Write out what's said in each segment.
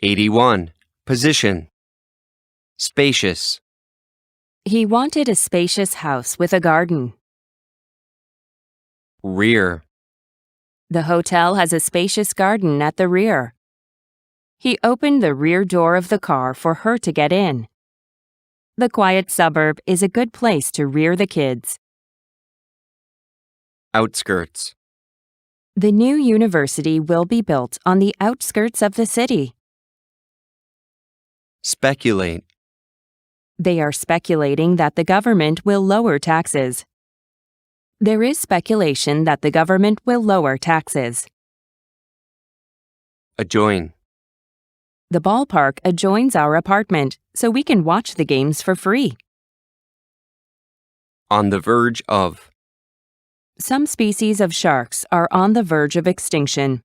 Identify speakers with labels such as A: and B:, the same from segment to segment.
A: 81. Position. Spacious.
B: He wanted a spacious house with a garden.
A: Rear.
B: The hotel has a spacious garden at the rear. He opened the rear door of the car for her to get in. The quiet suburb is a good place to rear the kids.
A: Outskirts.
B: The new university will be built on the outskirts of the city.
A: Speculate.
B: They are speculating that the government will lower taxes. There is speculation that the government will lower taxes.
A: Adjoin.
B: The ballpark adjoins our apartment, so we can watch the games for free.
A: On the verge of.
B: Some species of sharks are on the verge of extinction.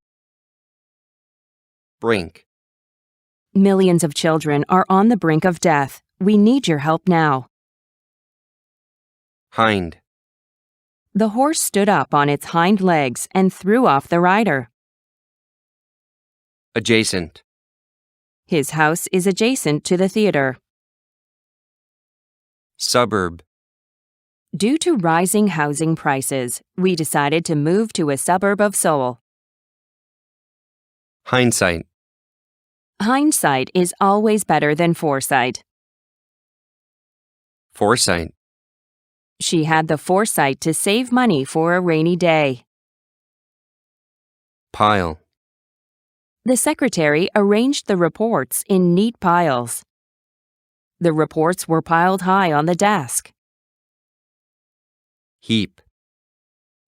A: Brink.
B: Millions of children are on the brink of death. We need your help now.
A: Hind.
B: The horse stood up on its hind legs and threw off the rider.
A: Adjacent.
B: His house is adjacent to the theater.
A: Suburb.
B: Due to rising housing prices, we decided to move to a suburb of Seoul.
A: Hindsight.
B: Hindsight is always better than foresight.
A: Foresight.
B: She had the foresight to save money for a rainy day.
A: Pile.
B: The secretary arranged the reports in neat piles. The reports were piled high on the desk.
A: Heap.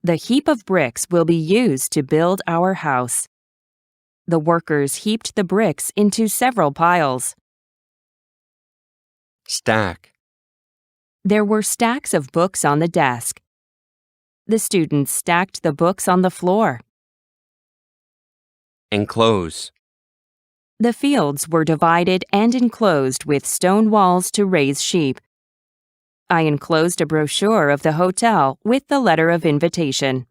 B: The heap of bricks will be used to build our house. The workers heaped the bricks into several piles.
A: Stack.
B: There were stacks of books on the desk. The students stacked the books on the floor.
A: Enclose.
B: The fields were divided and enclosed with stone walls to raise sheep. I enclosed a brochure of the hotel with the letter of invitation.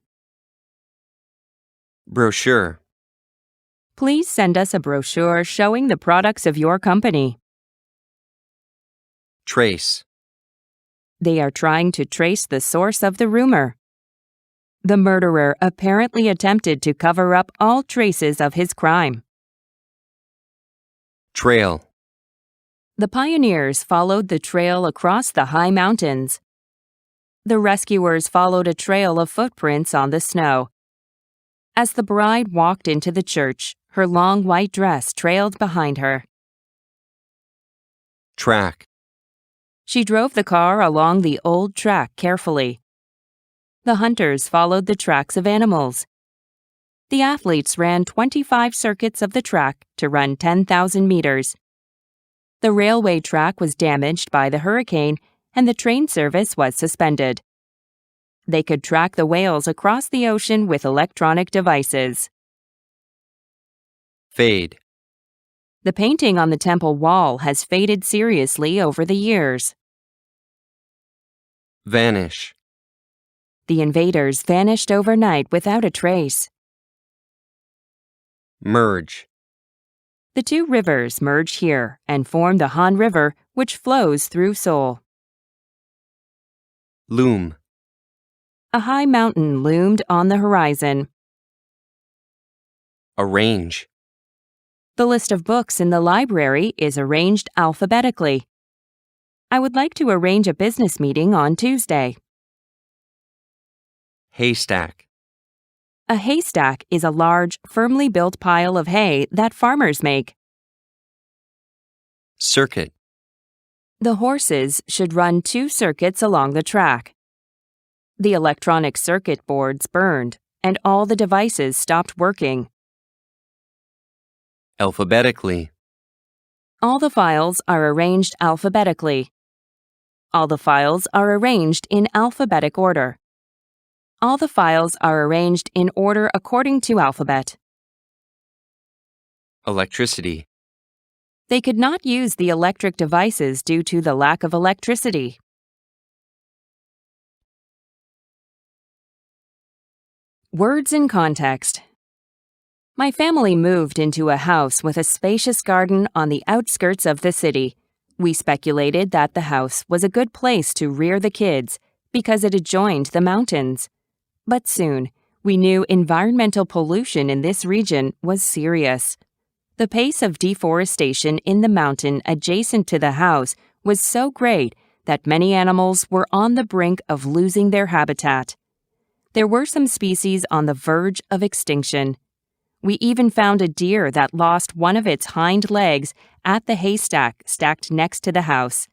A: Brochure.
B: Please send us a brochure showing the products of your company.
A: Trace.
B: They are trying to trace the source of the rumor. The murderer apparently attempted to cover up all traces of his crime.
A: Trail.
B: The pioneers followed the trail across the high mountains. The rescuers followed a trail of footprints on the snow. As the bride walked into the church, her long white dress trailed behind her.
A: Track.
B: She drove the car along the old track carefully. The hunters followed the tracks of animals. The athletes ran 25 circuits of the track to run 10,000 meters. The railway track was damaged by the hurricane and the train service was suspended. They could track the whales across the ocean with electronic devices.
A: Fade.
B: The painting on the temple wall has faded seriously over the years.
A: Vanish.
B: The invaders vanished overnight without a trace.
A: Merge.
B: The two rivers merge here and form the Han River, which flows through Seoul.
A: Loom.
B: A high mountain loomed on the horizon.
A: Arrange.
B: The list of books in the library is arranged alphabetically. I would like to arrange a business meeting on Tuesday.
A: Haystack.
B: A haystack is a large, firmly built pile of hay that farmers make.
A: Circuit.
B: The horses should run 2 circuits along the track. The electronic circuit boards burned, and all the devices stopped working.
A: Alphabetically.
B: All the files are arranged alphabetically. All the files are arranged in alphabetic order. All the files are arranged in order according to alphabet.
A: Electricity.
B: They could not use the electric devices due to the lack of electricity. Words in context. My family moved into a house with a spacious garden on the outskirts of the city. We speculated that the house was a good place to rear the kids because it adjoined the mountains. But soon, we knew environmental pollution in this region was serious. The pace of deforestation in the mountain adjacent to the house was so great that many animals were on the brink of losing their habitat. There were some species on the verge of extinction. We even found a deer that lost one of its hind legs at the haystack stacked next to the house.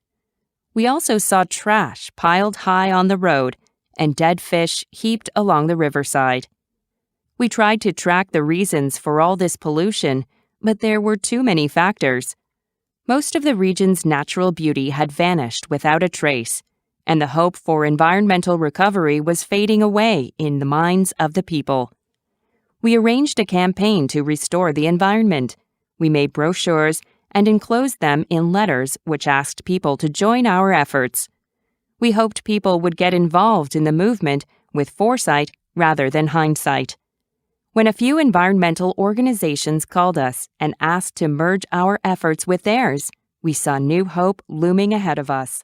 B: We also saw trash piled high on the road and dead fish heaped along the riverside. We tried to track the reasons for all this pollution, but there were too many factors. Most of the region's natural beauty had vanished without a trace, and the hope for environmental recovery was fading away in the minds of the people. We arranged a campaign to restore the environment. We made brochures and enclosed them in letters which asked people to join our efforts. We hoped people would get involved in the movement with foresight rather than hindsight. When a few environmental organizations called us and asked to merge our efforts with theirs, we saw new hope looming ahead of us.